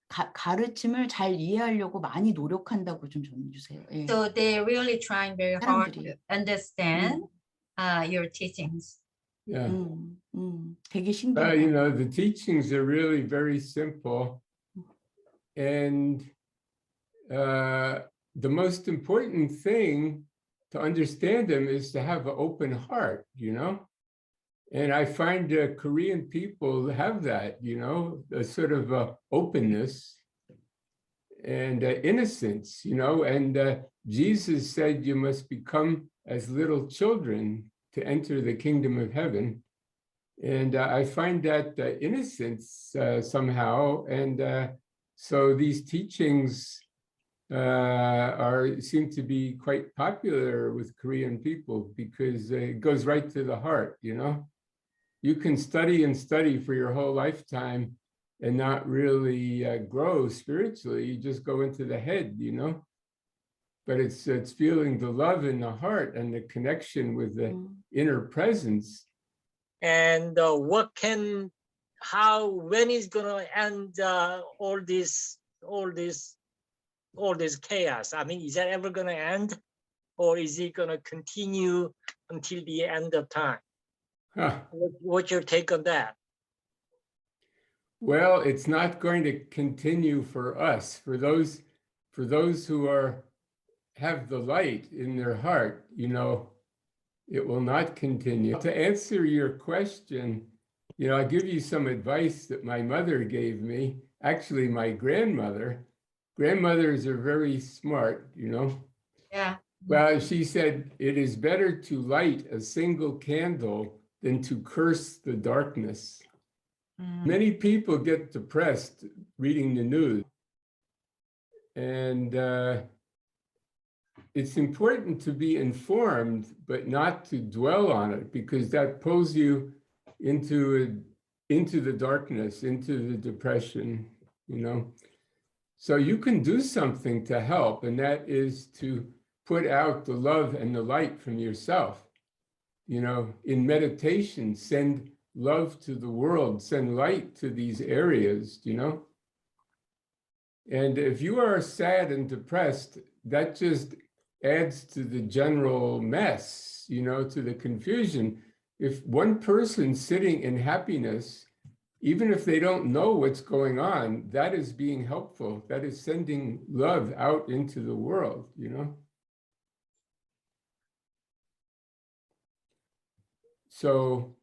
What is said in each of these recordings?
가르침을 잘 이해하려고 많이 노력한다고 좀 전해 주세요. 예. So they're really trying very hard 사람들이. to understand your teachings. Yeah. 되게 신기하다. You know, the teachings are really very simple. And the most important thing to understand them is to have an open heart, you know? And I find Korean people have that, you know, a sort of openness and innocence, you know, and Jesus said you must become as little children to enter the kingdom of heaven. And I find that innocence somehow. And so these teachings seem to be quite popular with Korean people because it goes right to the heart, you know? You can study and study for your whole lifetime and not really grow spiritually. You just go into the head, you know? But it's feeling the love in the heart and the connection with the inner presence. And when is gonna end all this chaos? I mean, is that ever gonna end, or is it gonna continue until the end of time? Huh. What's your take on that? Well, it's not going to continue for us. For those who have the light in their heart, you know, it will not continue. To answer your question, you know, I'll give you some advice that my mother gave me. Actually, my grandmother. Grandmothers are very smart, you know. Yeah. Well, she said, it is better to light a single candle than to curse the darkness. Many people get depressed reading the news. And it's important to be informed, but not to dwell on it, because that pulls you into the darkness, into the depression, you know. So you can do something to help, and that is to put out the love and the light from yourself. You know, in meditation, send love to the world, send light to these areas, you know. And if you are sad and depressed, that just adds to the general mess, you know, to the confusion. If one person sitting in happiness, even if they don't know what's going on, that is being helpful. That is sending love out into the world, you know. So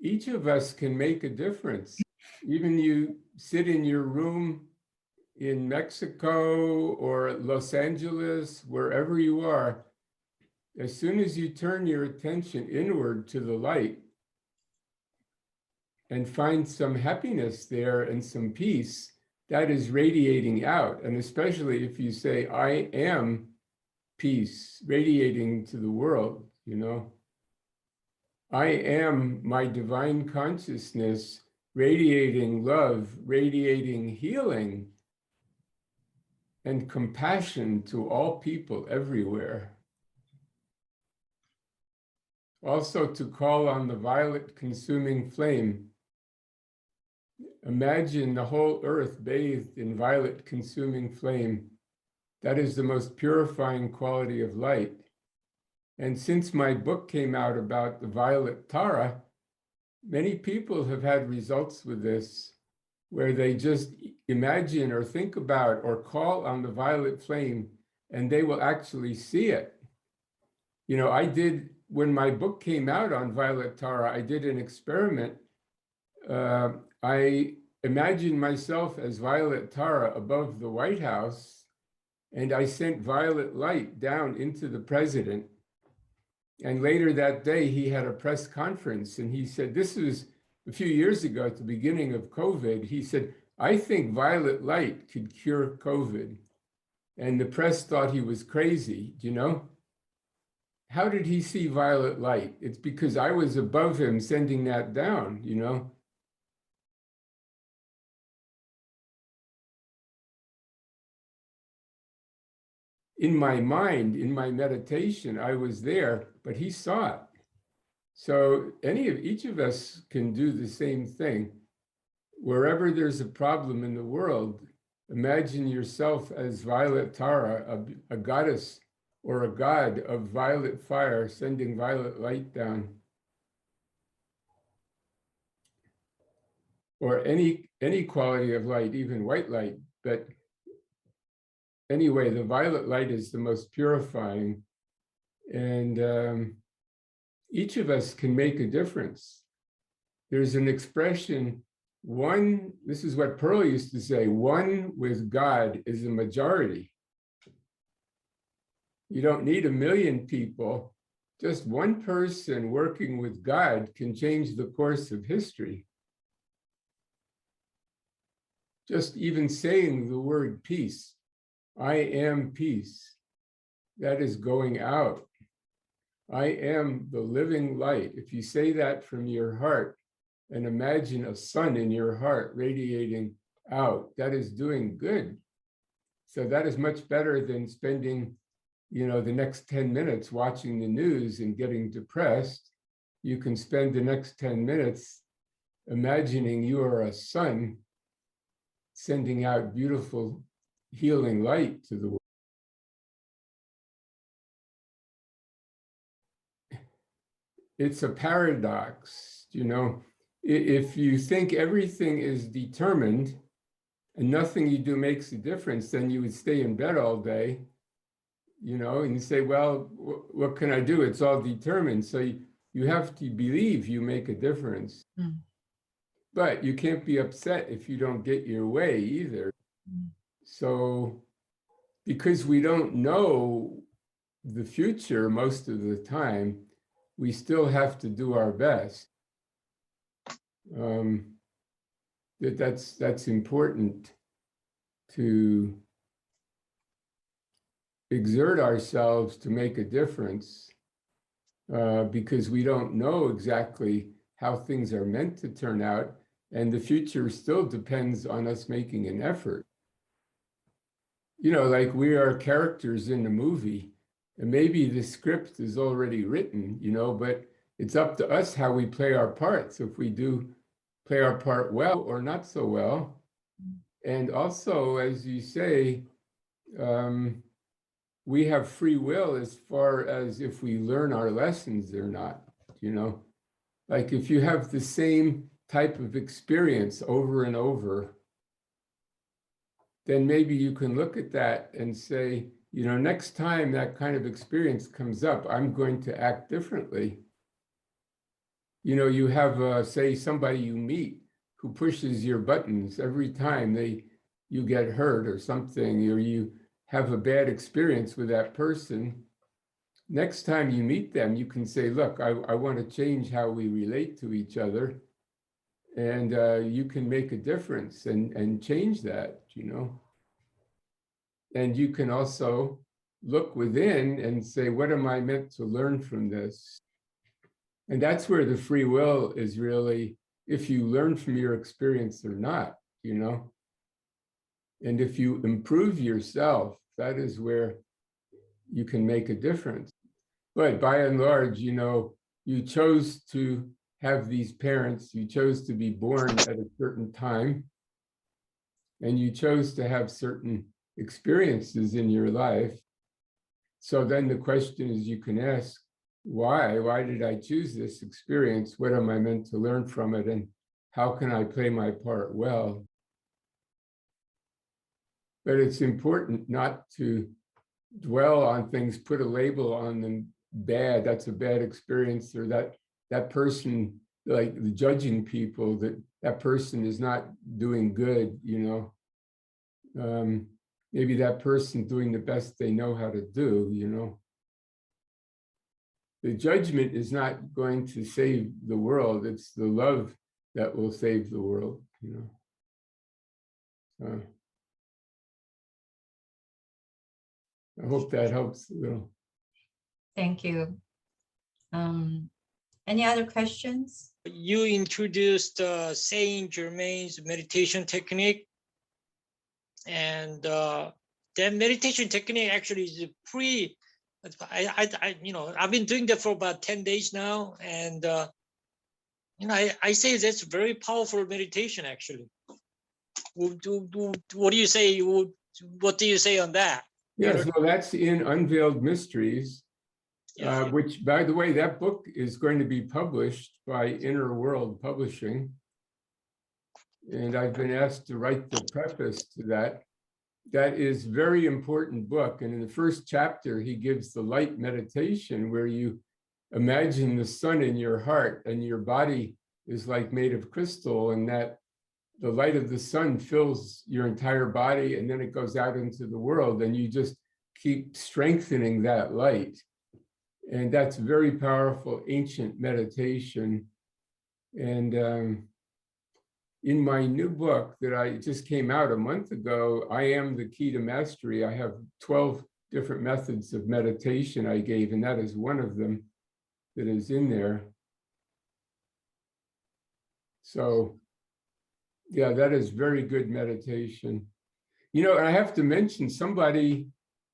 each of us can make a difference. Even you sit in your room in Mexico or Los Angeles, wherever you are, as soon as you turn your attention inward to the light and find some happiness there and some peace, that is radiating out. And especially if you say, I am peace, radiating to the world, you know. I am my divine consciousness, radiating love, radiating healing and compassion to all people everywhere. Also to call on the violet consuming flame. Imagine the whole earth bathed in violet consuming flame. That is the most purifying quality of light. And since my book came out about the violet Tara, many people have had results with this, where they just imagine or think about or call on the violet flame, and they will actually see it. You know, I did, when my book came out on violet Tara, I did an experiment. I imagined myself as violet Tara above the White House, and I sent violet light down into the president. And later that day, he had a press conference, and he said, this was a few years ago at the beginning of COVID. He said, I think violet light could cure COVID. And the press thought he was crazy, you know? How did he see violet light? It's because I was above him sending that down, you know? In my mind, in my meditation, I was there, but he saw it. So each of us can do the same thing. wherever there's a problem in the world, imagine yourself as Violet Tara, a goddess or a god of violet fire, sending violet light down. Or any quality of light, even white light. But anyway, the violet light is the most purifying. And each of us can make a difference. There's an expression, this is what Pearl used to say, one with God is a majority. You don't need 1 million people. Just one person working with God can change the course of history. Just even saying the word peace, I am peace, that is going out. I am the living light. If you say that from your heart and imagine a sun in your heart radiating out, that is doing good. So that is much better than spending, the next 10 minutes watching the news and getting depressed. You can spend the next 10 minutes imagining you are a sun sending out beautiful healing light to the world. It's a paradox, if you think everything is determined and nothing you do makes a difference, then you would stay in bed all day, and you say, well, what can I do? It's all determined. So you have to believe you make a difference. Mm. But you can't be upset if you don't get your way either. Mm. So because we don't know the future most of the time, we still have to do our best. That's important to exert ourselves to make a difference, because we don't know exactly how things are meant to turn out, and the future still depends on us making an effort. Like we are characters in the movie, and maybe the script is already written, but it's up to us how we play our parts, if we do play our part well or not so well. And also, as you say, we have free will as far as if we learn our lessons or not, Like if you have the same type of experience over and over, then maybe you can look at that and say, next time that kind of experience comes up, I'm going to act differently. You have, say, somebody you meet who pushes your buttons every time you get hurt or something, or you have a bad experience with that person. Next time you meet them, you can say, look, I want to change how we relate to each other. And you can make a difference and change that, And you can also look within and say, what am I meant to learn from this? And that's where the free will is really, if you learn from your experience or not, And if you improve yourself, that is where you can make a difference. But by and large, you chose to have these parents, you chose to be born at a certain time, and you chose to have certain experiences in your life. So then the question is, you can ask, why did I choose this experience? What am I meant to learn from it? And how can I play my part well? But it's important not to dwell on things, put a label on them, bad, that's a bad experience, or that person, like the judging people, that person is not doing good, Maybe that person doing the best they know how to do, The judgment is not going to save the world. It's the love that will save the world, I hope that helps a little. Thank you. Any other questions? You introduced Saint Germain's meditation technique, and that meditation technique actually is pretty. I've been doing that for about 10 days now, and I say that's very powerful meditation, actually. What do you say? What do you say on that? Yes, well, that's in Unveiled Mysteries, Yeah. which, by the way, that book is going to be published by Inner World Publishing. And I've been asked to write the preface to that. That is a very important book. And in the first chapter, he gives the light meditation where you imagine the sun in your heart and your body is like made of crystal, and that the light of the sun fills your entire body, and then it goes out into the world, and you just keep strengthening that light. And that's very powerful ancient meditation. And in my new book that I just came out a month ago, I Am the Key to Mastery, I have 12 different methods of meditation I gave, and that is one of them that is in there. So yeah, that is very good meditation. You know, I have to mention, somebody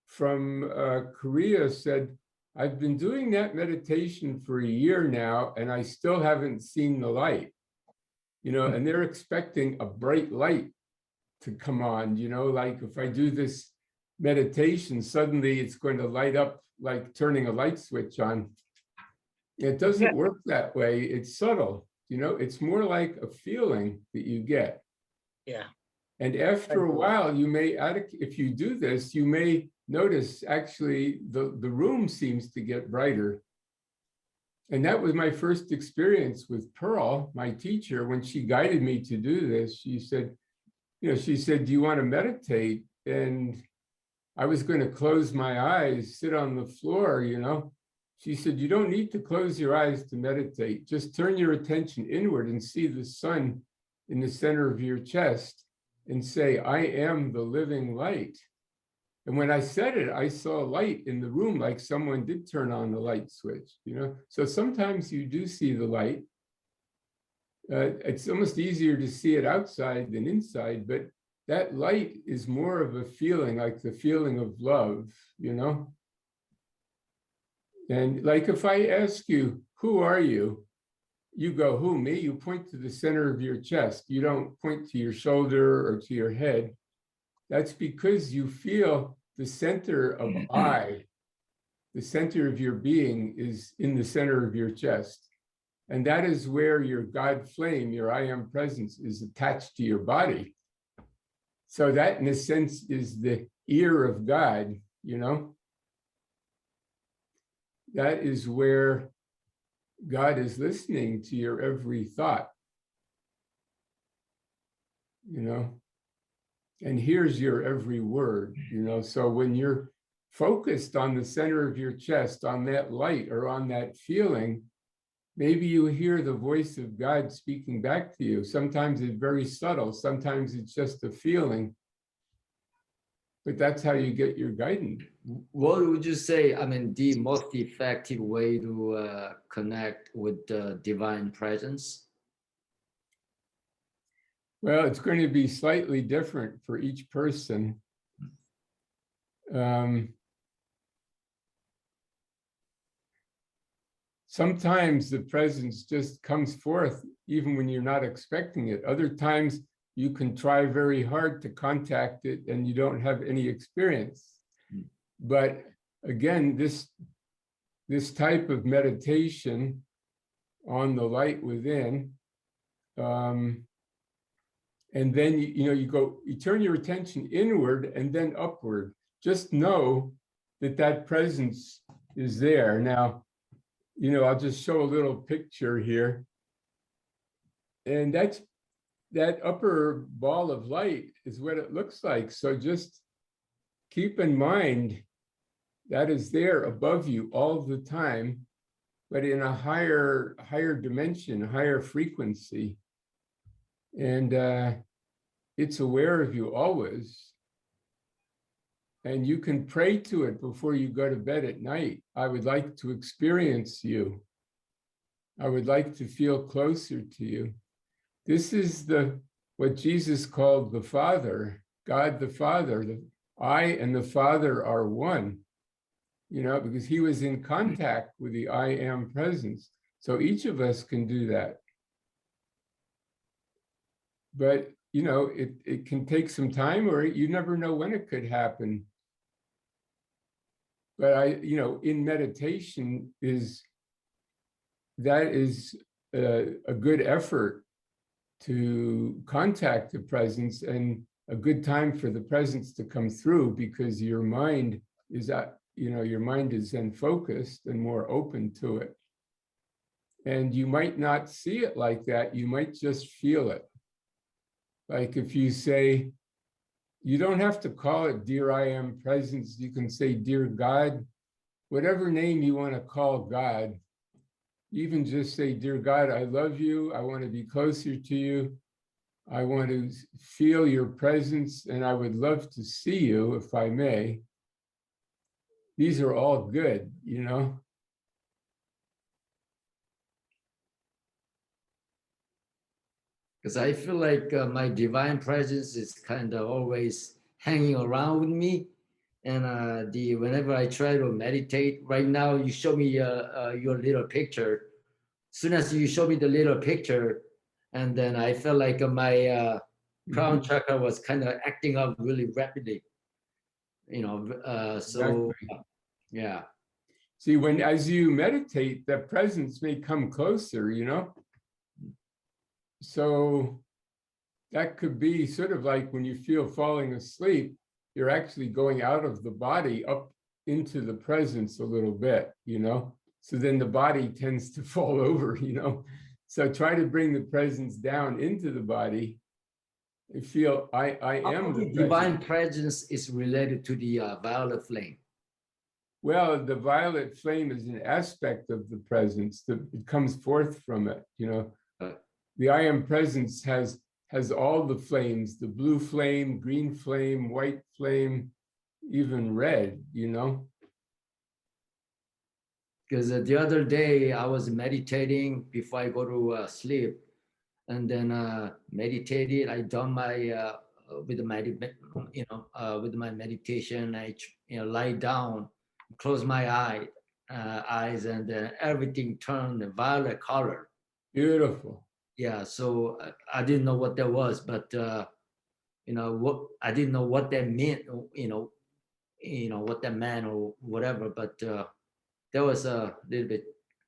from Korea said, I've been doing that meditation for a year now, and I still haven't seen the light. You know, and they're expecting a bright light to come on, you know, like if I do this meditation, suddenly it's going to light up like turning a light switch on. It doesn't work that way. It's subtle, you know, it's more like a feeling that you get. Yeah. And after a while, you may, if you do this, you may notice actually the room seems to get brighter. And that was my first experience with Pearl, my teacher. When she guided me to do this, she said, you know, she said, do you want to meditate? And I was going to close my eyes, sit on the floor, you know. She said, you don't need to close your eyes to meditate. Just turn your attention inward and see the sun in the center of your chest and say, I am the living light. And when I said it, I saw light in the room, like someone did turn on the light switch, you know? So sometimes you do see the light. It's almost easier to see it outside than inside, but that light is more of a feeling, like the feeling of love, you know? And like if I ask you, who are you? You go, who, me? You point to the center of your chest. You don't point to your shoulder or to your head. That's because you feel the center of I, the center of your being is in the center of your chest. And that is where your God flame, your I am presence, is attached to your body. So that, in a sense, is the ear of God, you know? That is where God is listening to your every thought, you know? And here's your every word, you know? So when you're focused on the center of your chest, on that light or on that feeling, maybe you hear the voice of God speaking back to you. Sometimes it's very subtle. Sometimes it's just a feeling. But that's how you get your guidance. What would you say, I mean, the most effective way to connect with the divine presence? Well, it's going to be slightly different for each person. Sometimes the presence just comes forth even when you're not expecting it. Other times you can try very hard to contact it and you don't have any experience. But again, this type of meditation on the light within, and then you turn your attention inward and then upward. Just know that presence is there. Now, I'll just show a little picture here. And that upper ball of light is what it looks like. So just keep in mind that is there above you all the time, but in a higher dimension, higher frequency. And it's aware of you always. And you can pray to it before you go to bed at night. I would like to experience you. I would like to feel closer to you. This is what Jesus called the Father, God the Father. I and the Father are one, because he was in contact with the I am presence. So each of us can do that. but you know, it can take some time, or you never know when it could happen. But you know, in meditation that is a good effort to contact the presence, and a good time for the presence to come through, because your mind is your mind is then focused and more open to it. And you might not see it like that, you might just feel it. Like if you say, you don't have to call it Dear I Am Presence, you can say Dear God, whatever name you want to call God. You even just say, Dear God, I love you, I want to be closer to you, I want to feel your presence, and I would love to see you if I may. These are all good, you know. Because I feel like my divine presence is kind of always hanging around with me. And whenever I try to meditate, right now you show me your little picture. As soon as you show me the little picture, and then I felt like my crown chakra was kind of acting up really rapidly. You know, so Exactly. yeah. See, as you meditate, that presence may come closer, you know. So that could be sort of like when you feel falling asleep, you're actually going out of the body up into the presence a little bit, you know. So then the body tends to fall over, you know. So try to bring the presence down into the body and feel I am the divine presence. presence is related to the violet flame. Well, the violet flame is an aspect of the presence that it comes forth from it, you know. The I am presence has all the flames, the blue flame, green flame, white flame, even red, you know. Because the other day I was meditating before I go to sleep, and then meditated. I done my with my with my meditation. I lie down, close my eyes, and then everything turned violet color. Beautiful. Yeah, so I didn't know what that was, but what I didn't know what that meant. What that meant or whatever. But that was a little bit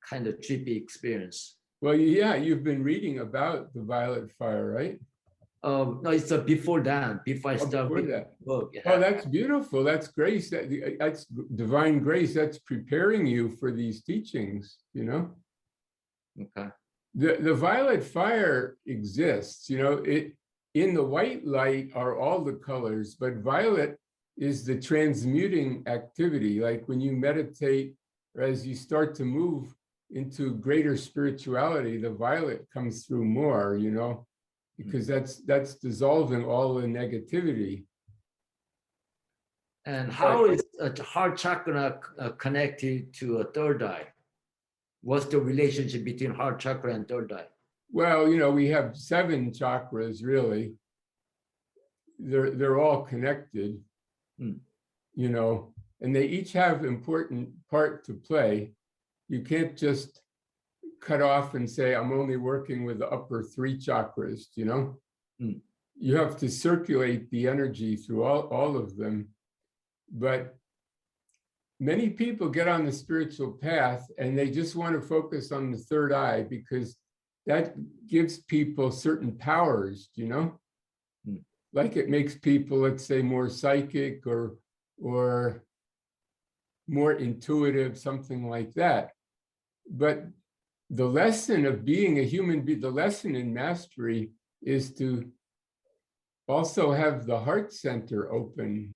kind of trippy experience. Well, yeah, you've been reading about the violet fire, right? No, it's before that, before I start Before reading that. the book. Oh, that's beautiful. That's grace. That's divine grace. That's preparing you for these teachings, you know. Okay. The violet fire exists, you know. In the white light are all the colors, but violet is the transmuting activity. Like when you meditate, or as you start to move into greater spirituality, the violet comes through more, you know, because that's dissolving all the negativity. And how is a heart chakra connected to a third eye? What's the relationship between heart chakra and third eye? Well, you know, we have 7 chakras, really. They're all connected, you know, and they each have important part to play. You can't just cut off and say, I'm only working with the upper 3 chakras, you know. You have to circulate the energy through all of them. But many people get on the spiritual path and they just want to focus on the third eye because that gives people certain powers, you know. Like it makes people, let's say, more psychic or more intuitive, something like that. But the lesson of being a human being, the lesson in mastery is to also have the heart center open.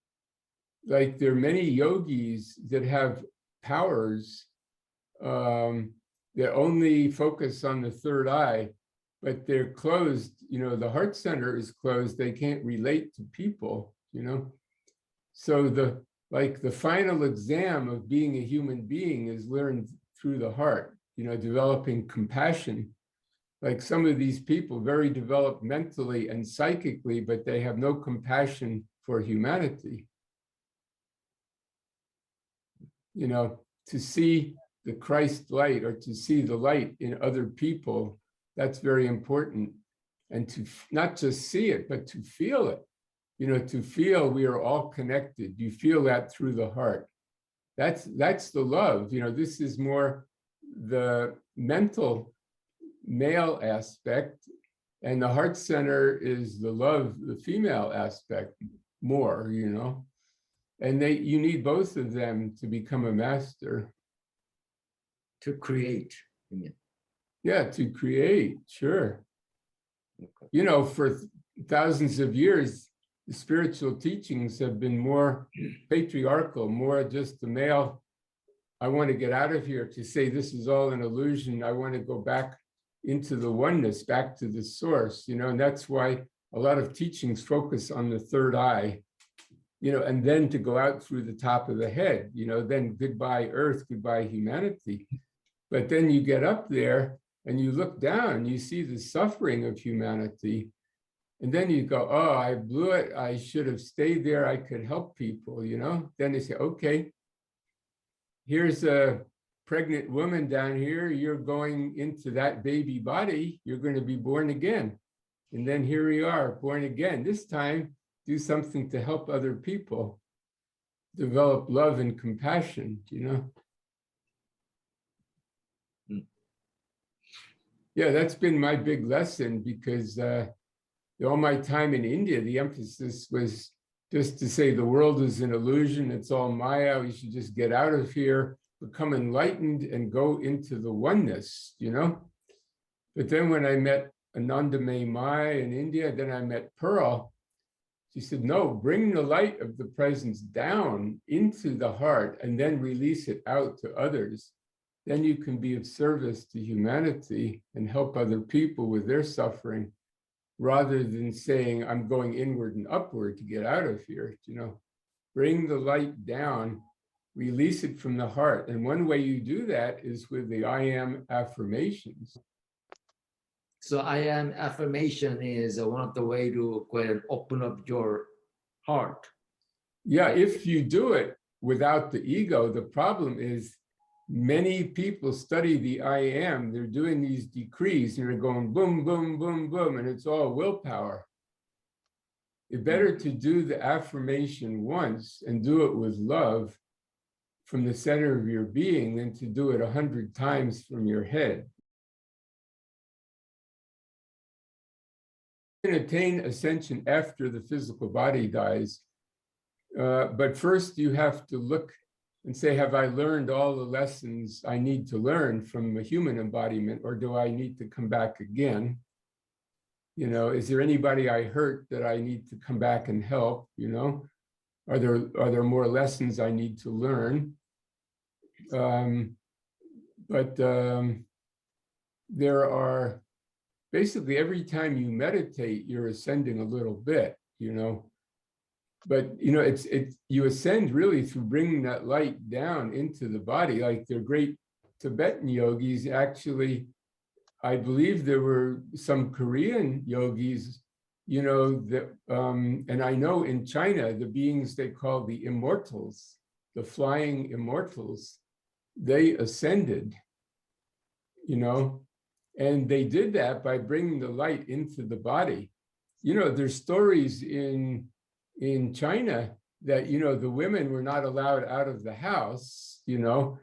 Like there are many yogis that have powers that only focus on the third eye, but they're closed, you know, the heart center is closed. They can't relate to people, you know. So the final exam of being a human being is learned through the heart, you know, developing compassion. Like some of these people, very developed mentally and psychically, but they have no compassion for humanity. You know, to see the Christ light or to see the light in other people, that's very important. and to not just see it, but to feel it. You know, to feel we are all connected. You feel that through the heart. That's the love. You know, this is more the mental male aspect, and the heart center is the love, the female aspect more, you know. And you need both of them to become a master. To create. Yeah, to create, sure. Okay. You know, for thousands of years, the spiritual teachings have been more patriarchal, more just the male. I want to get out of here, to say this is all an illusion. I want to go back into the oneness, back to the source, you know, and that's why a lot of teachings focus on the third eye, you know, and then to go out through the top of the head, you know, then goodbye earth, goodbye humanity. But then you get up there and you look down, you see the suffering of humanity. And then you go, oh, I blew it. I should have stayed there. I could help people, you know. Then they say, okay, here's a pregnant woman down here. You're going into that baby body. You're going to be born again. And then here we are, born again. This time, do something to help other people. Develop love and compassion, you know. Yeah, that's been my big lesson, because all my time in India, the emphasis was just to say the world is an illusion. It's all Maya. We should just get out of here, become enlightened, and go into the oneness, you know. But then when I met Anandamayi Mai in India, then I met Pearl. She said, no, bring the light of the presence down into the heart and then release it out to others. Then you can be of service to humanity and help other people with their suffering, rather than saying, I'm going inward and upward to get out of here, you know. Bring the light down, release it from the heart. And one way you do that is with the I Am Affirmations. So I am affirmation is one of the way to go ahead and open up your heart. Yeah, if you do it without the ego, the problem is many people study the I am, they're doing these decrees and they're going boom, boom, boom, boom, and it's all willpower. It's better to do the affirmation once and do it with love from the center of your being than to do it 100 times from your head. You can attain ascension after the physical body dies, but first you have to look and say, have I learned all the lessons I need to learn from a human embodiment, or do I need to come back again? You know, is there anybody I hurt that I need to come back and help? You know, are there more lessons I need to learn? There are basically, every time you meditate, you're ascending a little bit, you know. But, you know, you ascend really through bringing that light down into the body. Like the great Tibetan yogis, actually, I believe there were some Korean yogis, you know, that, and I know in China, the beings they call the immortals, the flying immortals, they ascended, you know, and they did that by bringing the light into the body. You know, there's stories in China that, you know, the women were not allowed out of the house, you know,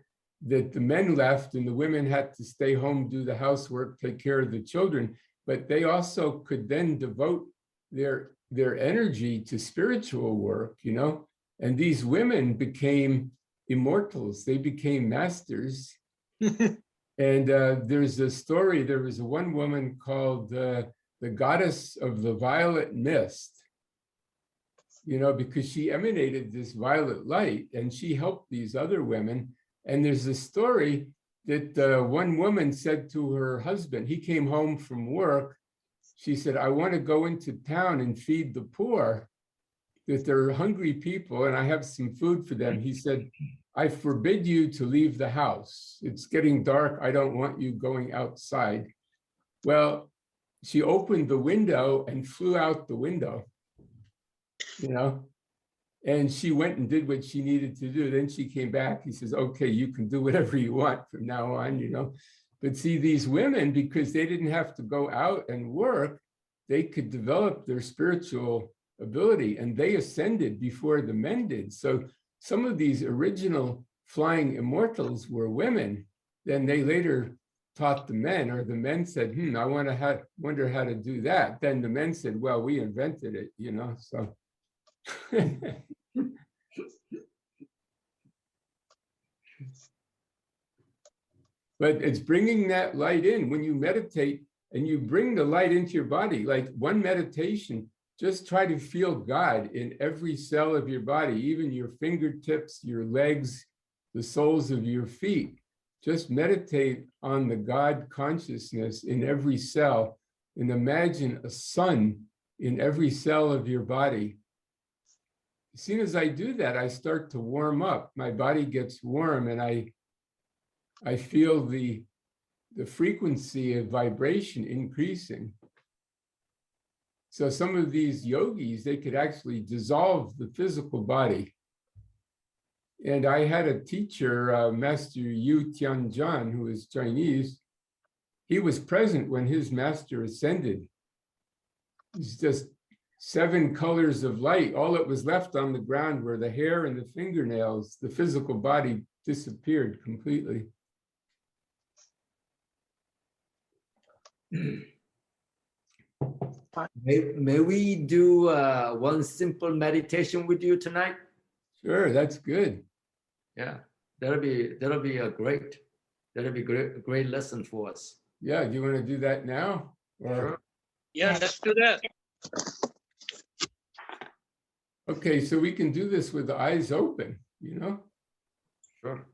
that the men left and the women had to stay home, do the housework, take care of the children, but they also could then devote their energy to spiritual work, you know, and these women became immortals. They became masters. And there's a story, there was one woman called the goddess of the violet mist, you know, because she emanated this violet light and she helped these other women. And there's a story that one woman said to her husband, he came home from work. She said, I want to go into town and feed the poor, that they're hungry people and I have some food for them. He said, I forbid you to leave the house. It's getting dark. I don't want you going outside. Well, she opened the window and flew out the window, you know, and she went and did what she needed to do. Then she came back. He says, okay, you can do whatever you want from now on, you know. But see, these women, because they didn't have to go out and work, they could develop their spiritual ability, and they ascended before the men did. So some of these original flying immortals were women. Then they later taught the men, or the men said, I wonder how to do that. Then the men said, well, we invented it, so. But it's bringing that light in. When you meditate and you bring the light into your body, like one meditation, just try to feel God in every cell of your body, even your fingertips, your legs, the soles of your feet. Just meditate on the God consciousness in every cell and imagine a sun in every cell of your body. As soon as I do that, I start to warm up. My body gets warm, and I feel the frequency of vibration increasing. So some of these yogis, they could actually dissolve the physical body. And I had a teacher, Master Hyunjoo Jean, who is Chinese. He was present when his master ascended. It's just 7 colors of light. All that was left on the ground were the hair and the fingernails. The physical body disappeared completely. May we do one simple meditation with you tonight? Sure, that's good. Yeah, that'll be a great lesson for us. Yeah, do you want to do that now? Or... Sure. Yeah, let's do that. Okay, so we can do this with the eyes open, Sure.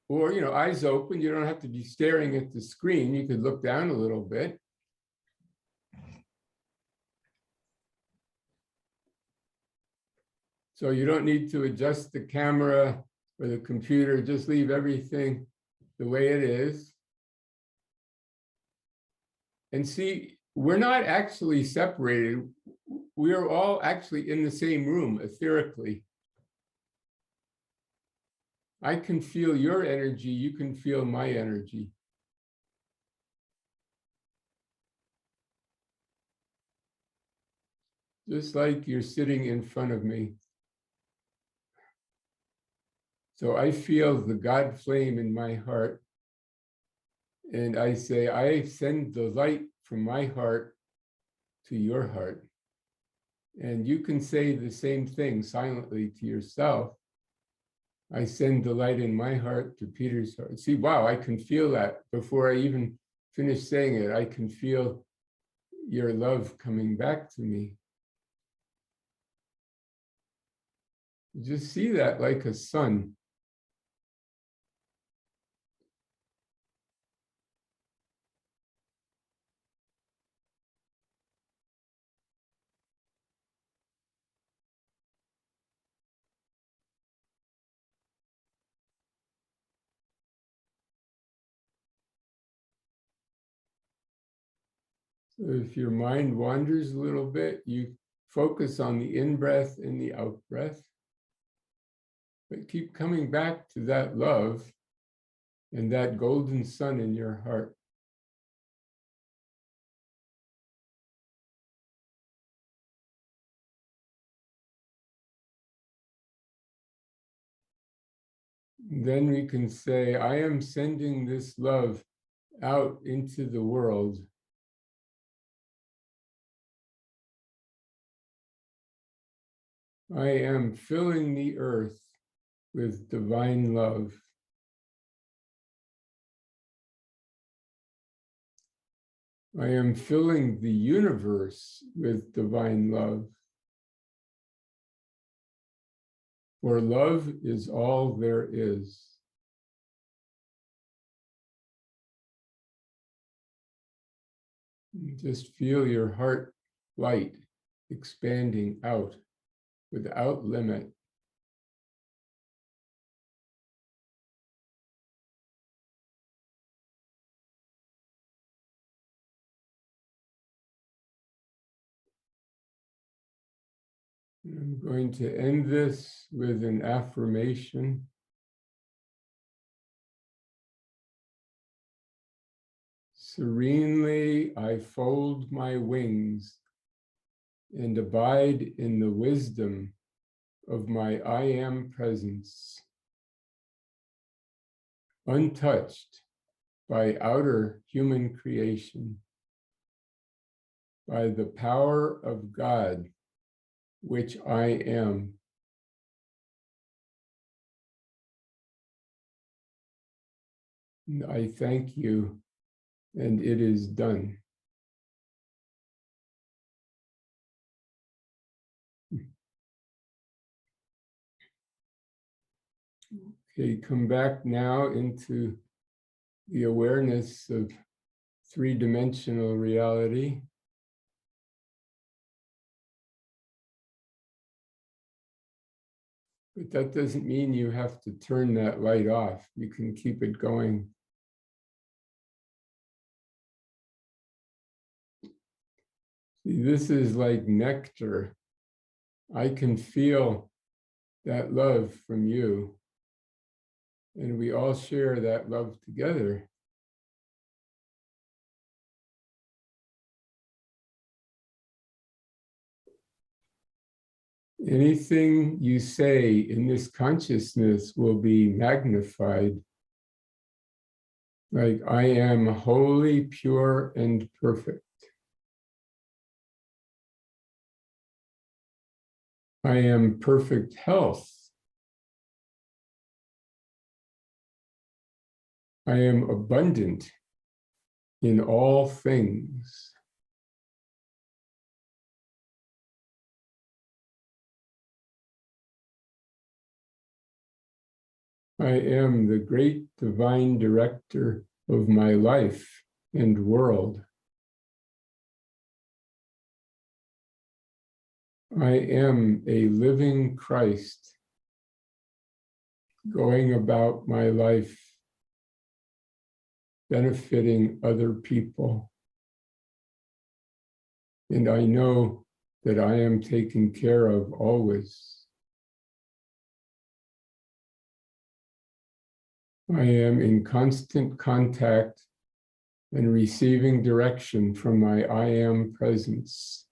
Or, eyes open. You don't have to be staring at the screen. You could look down a little bit. So you don't need to adjust the camera or the computer. Just leave everything the way it is. And see, we're not actually separated. We're all actually in the same room, etherically. I can feel your energy. You can feel my energy. Just like you're sitting in front of me. So I feel the God flame in my heart. And I say, I send the light from my heart to your heart. And you can say the same thing silently to yourself. I send the light in my heart to Peter's heart. See, wow, I can feel that before I even finish saying it. I can feel your love coming back to me. Just see that like a sun. So if your mind wanders a little bit, you focus on the in-breath and the out-breath. But keep coming back to that love and that golden sun in your heart. Then we can say, I am sending this love out into the world. I am filling the earth with divine love. I am filling the universe with divine love. For love is all there is. Just feel your heart light expanding out without limit. I'm going to end this with an affirmation. Serenely I fold my wings and abide in the wisdom of my I am presence, untouched by outer human creation, by the power of God, which I am. I thank you, and it is done. Okay, come back now into the awareness of three-dimensional reality. But that doesn't mean you have to turn that light off. You can keep it going. See, this is like nectar. I can feel that love from you, and we all share that love together. Anything you say in this consciousness will be magnified. Like, I am holy, pure, and perfect. I am perfect health. I am abundant in all things. I am the great divine director of my life and world. I am a living Christ going about my life, benefiting other people. And I know that I am taken care of always. I am in constant contact and receiving direction from my I am presence.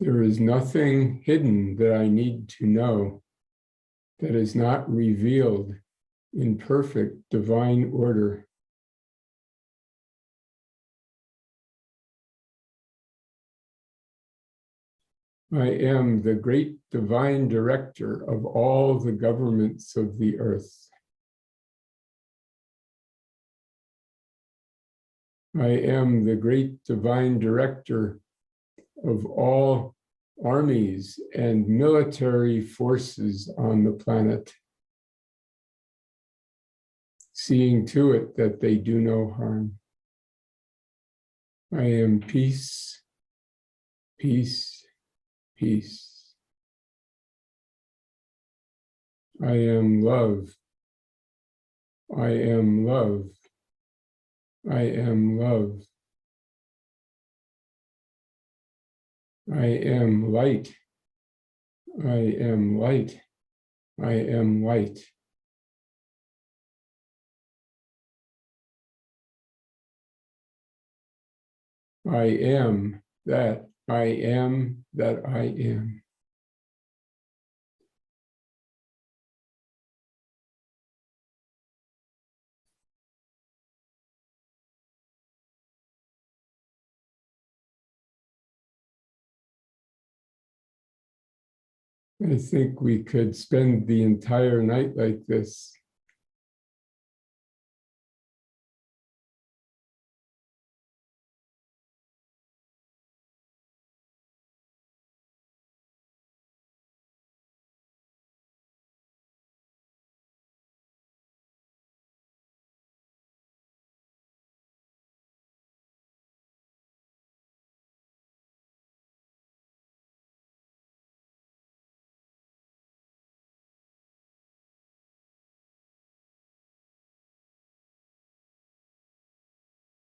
There is nothing hidden that I need to know that is not revealed in perfect divine order. I am the great divine director of all the governments of the earth. I am the great divine director of all armies and military forces on the planet, seeing to it that they do no harm. I am peace, peace, peace. I am love. I am love. I am love. I am light. I am light. I am light. I am that I am that I am. I think we could spend the entire night like this.